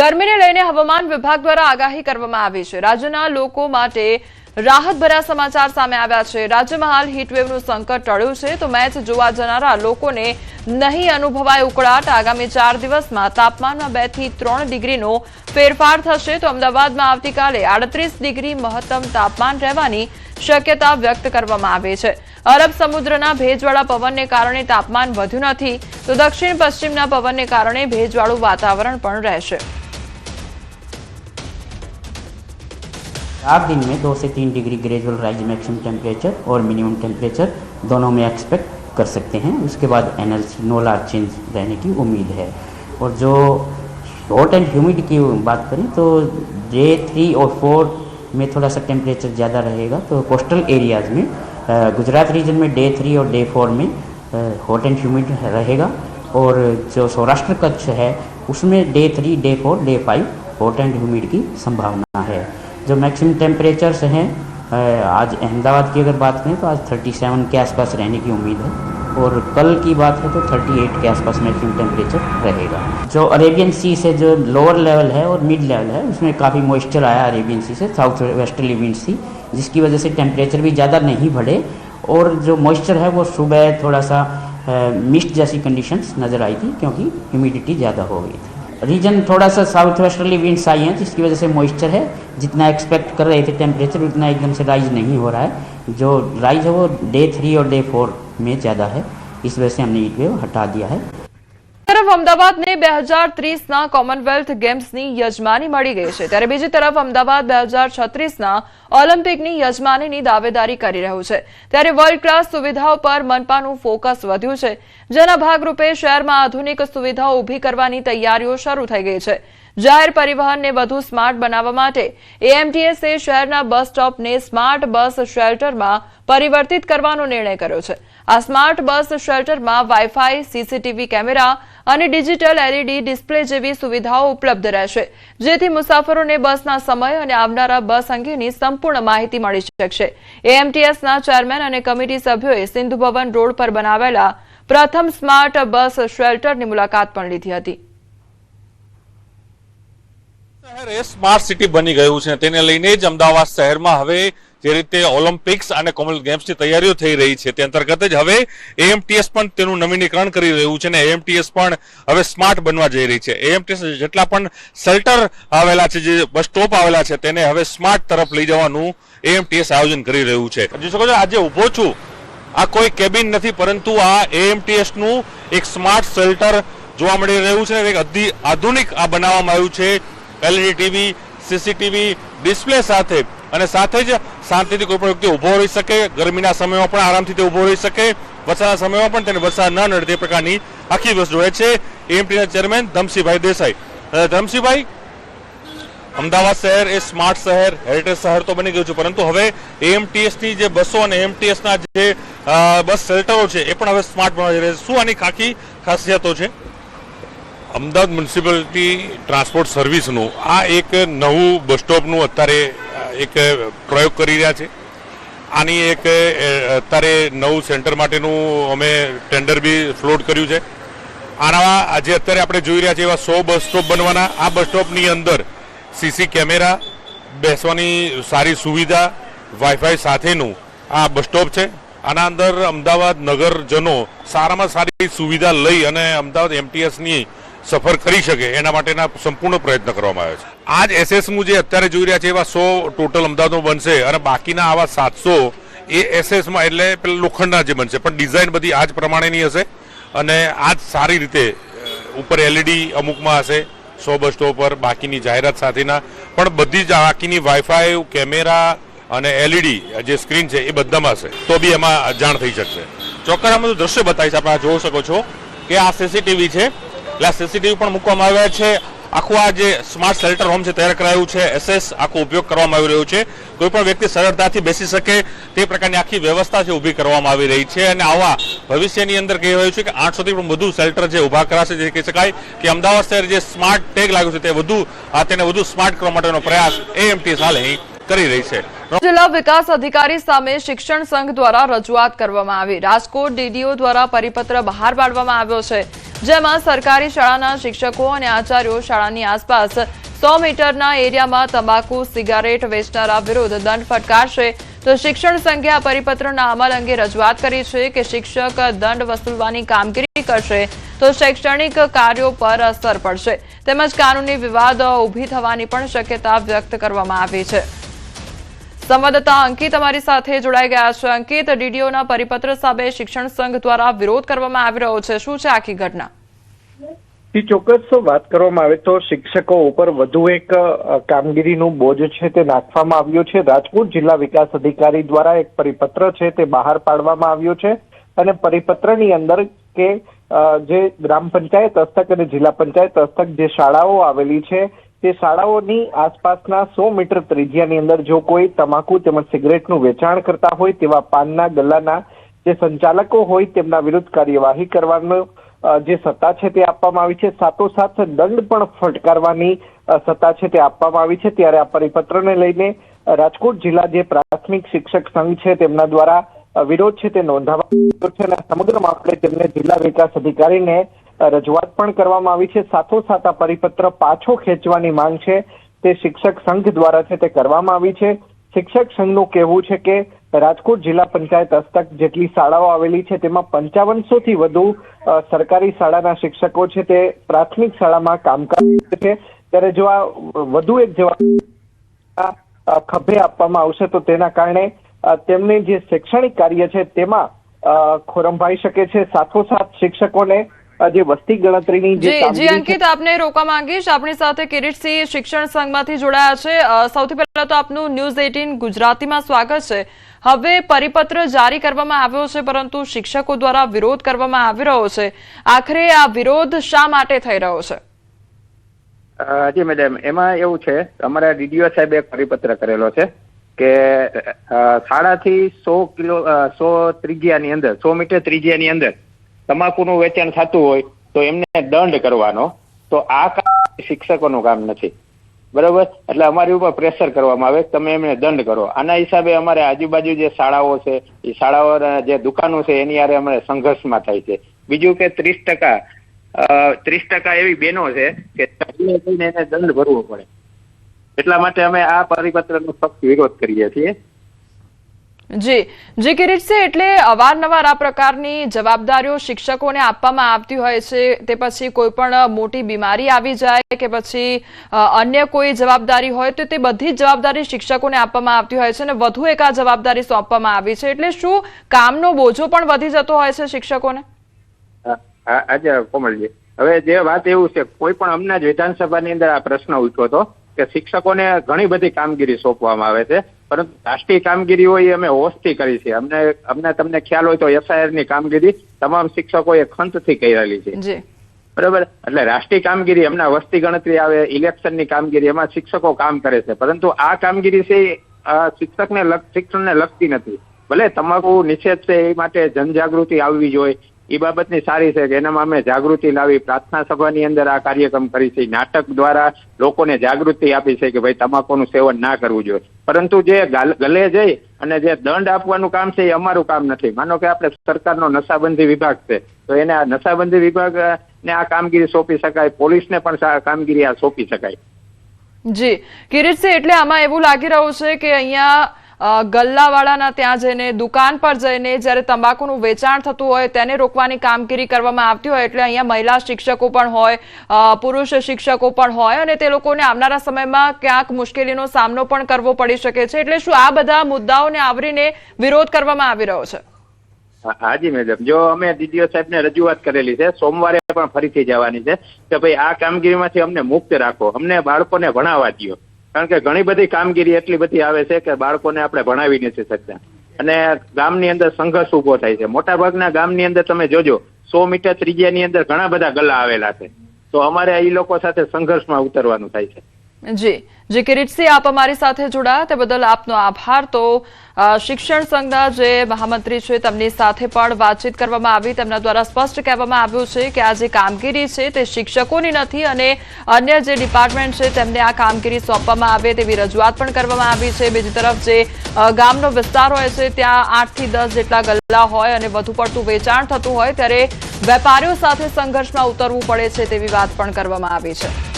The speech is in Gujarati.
ગરમીને લઈને હવામાન વિભાગ દ્વારા આગાહી કરવામાં આવી છે। રાજ્યના લોકો માટે રાહતભર્યા સમાચાર સામે આવ્યા છે। રાજ્યમાં હાલ હીટવેવનું સંકટ ટળ્યું છે તો મેચ જોવા જનારા લોકોને નહીં અનુભવાય ઉકળાટ। આગામી 4 દિવસમાં તાપમાનમાં 2 થી 3 ડિગ્રીનો ફેરફાર થશે તો અમદાવાદમાં આવતીકાલે 38 ડિગ્રી મહત્તમ તાપમાન રહેવાની શક્યતા વ્યક્ત કરવામાં આવી છે। અરબ સમુદ્રના ભેજવાળા પવનને કારણે તાપમાન વધ્યું નથી તો દક્ષિણ પશ્ચિમના પવનને કારણે ભેજવાળું વાતાવરણ પણ રહેશે। 4 दिन में 2 से 3 degree gradual rise maximum temperature और मिनिमम टेम्परेचर दोनों में एक्सपेक्ट कर सकते हैं। उसके बाद एनर्जी नो लार्ज चेंज रहने की उम्मीद है। और जो हॉट एंड ह्यूमिड की बात करें तो डे 3 और 4 में थोड़ा सा टेम्परेचर ज़्यादा रहेगा। तो कोस्टल एरियाज़ में गुजरात रीजन में डे 3 और डे 4 में हॉट एंड ह्यूमिड रहेगा। और जो सौराष्ट्र कच्छ है उसमें day 3, day 4, day 5 hot and humid की संभावना है। जो मैक्सिमम टेम्परेचर्स हैं आज अहमदाबाद की अगर बात करें तो आज 37 के आसपास रहने की उम्मीद है। और कल की बात है तो 38 के आसपास मैक्सिमम टेम्परेचर रहेगा। जो अरेबियन सी से जो लोअर लेवल है और मिड लेवल है उसमें काफ़ी मॉइस्चर आया अरेबियन सी से, साउथ वेस्टर्ली विंड्स थी जिसकी वजह से टेम्परेचर भी ज़्यादा नहीं बढ़े। और जो मॉइस्चर है वो सुबह थोड़ा सा मिस्ट जैसी कंडीशंस नज़र आई थी क्योंकि ह्यूमिडिटी ज़्यादा हो गई थी। रीजन थोड़ा सा साउथ वेस्टर्ली विंड्स आई हैं जिसकी वजह से मॉइस्चर है, जितना एक्सपेक्ट कर रहे थे टेम्परेचर उतना एकदम से राइज नहीं हो रहा है। जो राइज है वो डे 3 और डे 4 में ज़्यादा है, इस वजह से हमने हीट वेव हटा दिया है। तरफ अमदावादने 2030 कॉमनवेल्थ गेम्सनी यजमानी मળી ગઈ છે ત્યારે બીજી તરફ અમદાવાદ 2036 ઓલિમ્પિકની યજમાનીની દાવેદારી કરી રહ્યું છે। ત્યારે વર્લ્ડ ક્લાસ સુવિધાઓ પર મનપાનું ફોકસ વધ્યું છે જેના ભાગરૂપે શહેરમાં આધુનિક સુવિધાઓ ઊભી કરવાની તૈયારીઓ શરૂ થઈ ગઈ છે। જાહેર પરિવહનને વધુ સ્માર્ટ બનાવવા માટે એએમટીએસે શહેરના બસ સ્ટોપને સ્માર્ટ બસ શેલ્ટરમાં પરિવર્તિત કરવાનો નિર્ણય કર્યો છે। આ સ્માર્ટ બસ શેલ્ટરમાં વાઈફાઈ, સીસીટીવી કેમેરા અને ડિજિટલ એલઈડી ડિસ્પ્લે જેવી સુવિધાઓ ઉપલબ્ધ રહેશે જેથી મુસાફરોને બસના સમય અને આવનારા બસ અંગેની સંપૂર્ણ માહિતી મળી શકશે। એએમટીએસના ચેરમેન અને કમિટી સભ્યોએ સિંધુ ભવન રોડ પર બનાવેલા પ્રથમ સ્માર્ટ બસ શેલ્ટરની મુલાકાત પણ લીધી હતી। શહેર એ સ્માર્ટ સિટી બની ગયું છે તેને લઈને જ અમદાવાદ શહેરમાં હવે જે રીતે ઓલિમ્પિક્સ અને કોમનવેલ્થ ગેમ્સની તૈયારીઓ થઈ રહી છે તે અંતર્ગત જ હવે એએમટીએસ પણ તેનું નવીનીકરણ કરી રહ્યું છે અને એએમટીએસ પણ હવે સ્માર્ટ બનવા જઈ રહી છે। એએમટીએસ જેટલા પણ શેલ્ટર આવેલા છે, જે બસ સ્ટોપ આવેલા છે તેને હવે સ્માર્ટ તરફ લઈ જવાનું એએમટીએસ આયોજન કરી રહ્યું છે। જોઈ શકો છો આજે ઊભો છું, આ કોઈ કેબિન નથી પરંતુ આ એએમટીએસ નું એક સ્માર્ટ શેલ્ટર જોવા મળી રહ્યું છે। એક આધુનિક આ બનાવવામાં આવ્યું છે એલઈડી ટીવી, સીસીટીવી ડિસ્પ્લે સાથે અને સાથે જ શાંતિથી કોઈ પણ વ્યક્તિ ઊભો રહી શકે, ગરમીના સમયમાં પણ આરામથી તે ઊભો રહી શકે, વરસાદના સમયમાં પણ તેને વરસાદ ન નડે તે પ્રકારની આખી વસ્તુ જોડે છે એએમટીના ચેરમેન ધમસીભાઈ દેસાઈ। ધમસીભાઈ, અમદાવાદ શહેર એ સ્માર્ટ શહેર, હેરિટેજ શહેર તો બની ગયું છે પરંતુ હવે એએમટીએસની જે બસો અને એએમટીએસના જે બસ શેલ્ટરો છે એ પણ હવે સ્માર્ટ બનવા જઈ રહ્યા છે। શું આની ખાખી ખાસિયતો છે? અમદાવાદ મ્યુનિસિપાલિટી ટ્રાન્સપોર્ટ સર્વિસનું આ એક નવું બસ સ્ટોપનું અત્યારે એક પ્રયોગ કરી રહ્યા છે। આની એક અત્યારે નવું સેન્ટર માટેનું અમે ટેન્ડર બી ફ્લોટ કર્યું છે। આના આજે અત્યારે આપણે જોઈ રહ્યા છીએ એવા 100 બસ સ્ટોપ બનવાના। આ બસ સ્ટોપની અંદર સીસી કેમેરા, બેસવાની સારી સુવિધા, વાઈફાઈ સાથેનું આ બસ સ્ટોપ છે। આના અંદર અમદાવાદ નગરજનો સારામાં સારી સુવિધા લઈ અને અમદાવાદ એમટીએસની સફર કરી શકે એના માટેના સંપૂર્ણ પ્રયત્ન કરવામાં આવ્યો છે। આજ એસએસનું જે અત્યારે જોઈ રહ્યા છે એવા 100 ટોટલ અમદાવાદમાં બનશે અને બાકીના આવા 700 એ એસએસમાં એટલે પેલા લોખંડના જે બનશે પણ ડિઝાઇન બધી આજ પ્રમાણેની હશે અને આજ સારી રીતે ઉપર એલઈડી અમુકમાં હશે 100 બસ સ્ટોપ પર, બાકીની જાહેરાત સાથેના પણ બધી જ બાકીની વાઈફાઈ, કેમેરા અને એલઈડી જે સ્ક્રીન છે એ બધામાં હશે તો બી એમાં જાણ થઈ શકશે। ચોક્કસ આમાં દ્રશ્ય બતાવીશ, આપણે જોઈ શકો છો કે આ સીસીટીવી છે, એટલે સીસીટીવી પણ મૂકવામાં આવ્યા છે। આખું આ જે સ્માર્ટ શેલ્ટર હોમ છે તૈયાર કરાયું છે, એસએસ આખો ઉપયોગ કરવામાં આવી રહ્યો છે, કોઈ પણ વ્યક્તિ સરળતાથી બેસી શકે તે પ્રકારની આખી વ્યવસ્થા છે ઊભી કરવામાં આવી રહી છે। અને આવા ભવિષ્યની અંદર કહી રહ્યું છે કે 800 થી પણ વધુ શેલ્ટર છે ઊભા કરાશે, જે કહી શકાય કે અમદાવાદ શહેર જે સ્માર્ટ ટેગ લાગ્યું છે તે તેને વધુ સ્માર્ટ કરવા માટેનો પ્રયાસ એએમટીએસ હાલ અહીં કરી રહી છે। જિલ્લા વિકાસ અધિકારી સામે શિક્ષણ સંઘ દ્વારા રજૂઆત કરવામાં આવી। રાજકોટ ડીડીઓ દ્વારા પરિપત્ર બહાર પાડવામાં આવ્યો છે। જેમાં સરકારી શાળાના શિક્ષકો અને આચાર્યો શાળાની આસપાસ 100 મીટરના એરિયામાં તમાકુ સિગારેટ વેચનારા વિરુદ્ધ દંડ ફટકારશે. તો શિક્ષણ સંઘે આ પરિપત્રના અમલ અંગે રજૂઆત કરી છે કે શિક્ષક દંડ વસૂલવાની કામગીરી કરશે તો શૈક્ષણિક કાર્યો પર અસર પડશે તેમજ કાનૂની વિવાદ ઊભી થવાની પણ શક્યતા વ્યક્ત કરવામાં આવી છે. સંવાદદાતા અંકિત અમારી સાથે જોડાઈ ગયા છે. અંકિત, ડીડીઓના પરિપત્ર સામે શિક્ષણ સંઘ દ્વારા વિરોધ કરવામાં આવી રહ્યો છે, શું છે આખી ઘટના? ચોક્કસ વાત કરવામાં આવે તો શિક્ષકો ઉપર વધુ એક કામગીરીનું બોજ છે તે નાખવામાં આવ્યો છે. રાજકોટ જિલ્લા વિકાસ અધિકારી દ્વારા એક પરિપત્ર છે તે બહાર પાડવામાં આવ્યો છે અને પરિપત્રની અંદર કે જે ગ્રામ પંચાયત હસ્તક અને જિલ્લા પંચાયત હસ્તક જે શાળાઓ આવેલી છે તે શાળાઓની આસપાસના 100 મીટર ત્રિજ્યાની અંદર જો કોઈ તમાકુ તેમજ સિગરેટનું વેચાણ કરતા હોય તેવા પાનના ગલ્લાના જે સંચાલકો હોય તેમના વિરુદ્ધ કાર્યવાહી કરવાનો જે સત્તા છે તે આપવામાં આવી છે. સાથોસાથ દંડ પણ ફટકારવાની સત્તા છે તે આપવામાં આવી છે. ત્યારે આ પરિપત્રને લઈને રાજકોટ જિલ્લા જે પ્રાથમિક શિક્ષક સંઘ છે તેમના દ્વારા વિરોધ છે તે નોંધાવાયો છે અને સમગ્ર મામલે તેમને જિલ્લા વિકાસ અધિકારીને રજૂઆત પણ કરવામાં આવી છે. સાથોસાથ આ પરિપત્ર પાછો ખેંચવાની માંગ છે તે શિક્ષક સંઘ દ્વારા છે તે કરવામાં આવી છે. શિક્ષક સંઘનું કહેવું છે કે રાજકોટ જિલ્લા પંચાયત હસ્તક જેટલી શાળાઓ આવેલી છે તેમાં 5500 થી વધુ સરકારી શાળાના શિક્ષકો છે તે પ્રાથમિક શાળામાં કામકાજ કરે છે. ત્યારે જો આ વધુ એક જવાબ ખભે આપવામાં આવશે તો તેના કારણે તેમને જે શૈક્ષણિક કાર્ય છે તેમાં ખોરંભાઈ શકે છે. સાથોસાથ શિક્ષકોને જે વસ્તી ગણતરીની જી અંકિત, આપને રોકવા માંગીશ. આપણી સાથે કિરીટસિંહ શિક્ષણ સંઘમાંથી જોડાયા છે. સૌથી પહેલા તો આપનું ન્યૂઝ 18 ગુજરાતીમાં સ્વાગત છે. હવે પરિપત્ર જારી કરવામાં આવ્યો છે પરંતુ શિક્ષકો દ્વારા વિરોધ કરવામાં આવી રહ્યો છે. આખરે આ વિરોધ શા માટે થઈ રહ્યો છે? જી મેડમ, એમાં એવું છે, અમારા ડીડીઓ સાહેબે એક પરિપત્ર કરેલો છે કે શાળાથી 100 ત્રિજ્યાની અંદર 100 મીટર ત્રિજ્યાની અંદર તમાકુનું વેચાણ થતું હોય તો એમને દંડ કરવાનો. તો આ કામ શિક્ષકોનું કામ નથી, બરોબર? એટલે અમારી ઉપર પ્રેશર કરવામાં આવે તમે એમને દંડ કરો. આના હિસાબે અમારે આજુબાજુ જે શાળાઓ છે એ શાળાઓ જે દુકાનો છે એની હારે અમારે સંઘર્ષમાં થાય છે. બીજું કે 30% એવી બહેનો છે કે એને દંડ ભરવો પડે. એટલા માટે અમે આ પરિપત્રનો સખ્ત વિરોધ કરીએ છીએ. જી કિરીટસિંહ, એટલે અવારનવાર આ પ્રકારની જવાબદારીઓ શિક્ષકોને આપવામાં આવતી હોય છે. તે પછી કોઈ પણ મોટી બીમારી આવી જાય કે પછી અન્ય કોઈ જવાબદારી હોય તો તે બધી જ જવાબદારી શિક્ષકોને આપવામાં આવતી હોય છે અને વધુ એક આ જવાબદારી સોંપવામાં આવી છે. એટલે શું કામનો બોજો પણ વધી જતો હોય છે શિક્ષકોને? આજે કોમલજી, હવે જે વાત એવું છે, કોઈ પણ હમણાં જ વિધાનસભાની અંદર આ પ્રશ્ન ઉઠ્યો હતો કે શિક્ષકોને ઘણી બધી કામગીરી સોંપવામાં આવે છે પરંતુ રાષ્ટ્રીય કામગીરી હોય અમે હોશથી કરી છે. અમને તમને ખ્યાલ હોય તો SIR ની કામગીરી તમામ શિક્ષકોએ ખંતથી કરેલી છે, બરાબર? એટલે રાષ્ટ્રીય કામગીરી હમણાં વસ્તી ગણતરી આવે, ઇલેક્શનની કામગીરી, એમાં શિક્ષકો કામ કરે છે પરંતુ આ કામગીરી છે શિક્ષણને લગતી નથી. ભલે તમાકુ નિષેધ છે એ માટે જનજાગૃતિ આવવી જોઈએ, એ બાબતની સારી છે કે એનામાં અમે જાગૃતિ લાવી પ્રાર્થના સભાની અંદર આ કાર્યક્રમ કરી છે. નાટક દ્વારા લોકોને જાગૃતિ આપી છે કે ભાઈ તમાકુનું સેવન ના કરવું જોઈએ. પરંતુ જે ગલે જઈ અને જે દંડ આપવાનું કામ છે એ અમારું કામ નથી. માનો કે આપણે સરકારનો નશાબંધી વિભાગ છે તો એને આ નશાબંધી વિભાગને આ કામગીરી સોંપી શકાય, પોલીસને પણ કામગીરી આ સોંપી શકાય. જી કિરીટસિંહ, એટલે આમાં એવું લાગી રહ્યું છે કે અહીંયા ગલ્લાવાળાના ત્યાં જઈને દુકાન પર જઈને જ્યારે તંબાકુનું વેચાણ થતું હોય તેને રોકવાની કામગીરી કરવામાં આવતી હોય એટલે અહીંયા મહિલા શિક્ષકો પણ હોય, પુરુષ શિક્ષકો પણ હોય અને તે લોકોને આવનારા સમયમાં ક્યાંક મુશ્કેલીનો સામનો પણ કરવો પડી શકે છે. એટલે શું આ બધા મુદ્દાઓને આવરીને વિરોધ કરવામાં આવી રહ્યો છે? હાજી મેડમ, જો અમે ડીડીઓ સાહેબને રજૂઆત કરેલી છે, સોમવારે પણ ફરીથી જવાની છે કે ભાઈ આ કામગીરીમાંથી અમને મુક્ત રાખો, અમને બાળકોને ભણાવવા દો. કારણ કે ઘણી બધી કામગીરી એટલી બધી આવે છે કે બાળકોને આપણે ભણાવી નથી શકતા અને ગામની અંદર સંઘર્ષ ઉભો થાય છે. મોટાભાગના ગામની અંદર તમે જોજો 100 મીટર ત્રિજ્યાની અંદર ઘણા બધા ગલ્લા આવેલા છે તો અમારે એ લોકો સાથે સંઘર્ષમાં ઉતરવાનું થાય છે. જી કિરીટસિંહ, આપ અમારી સાથે જોડાયા તે બદલ આપનો આભાર. તો શિક્ષણ સંઘના જે મહામંત્રી છે તેમની સાથે પણ વાતચીત કરવામાં આવી. તેમના દ્વારા સ્પષ્ટ કહેવામાં આવ્યું છે કે આ જે કામગીરી છે તે શિક્ષકોની નથી અને અન્ય જે ડિપાર્ટમેન્ટ છે તેમને આ કામગીરી સોંપવામાં આવે તેવી રજૂઆત પણ કરવામાં આવી છે. બીજી તરફ જે ગામનો વિસ્તાર હોય છે ત્યાં 8 થી 10 જેટલા ગલ્લા હોય અને વધુ પડતું વેચાણ થતું હોય ત્યારે વેપારીઓ સાથે સંઘર્ષમાં ઉતરવું પડે છે તેવી વાત પણ કરવામાં આવી છે.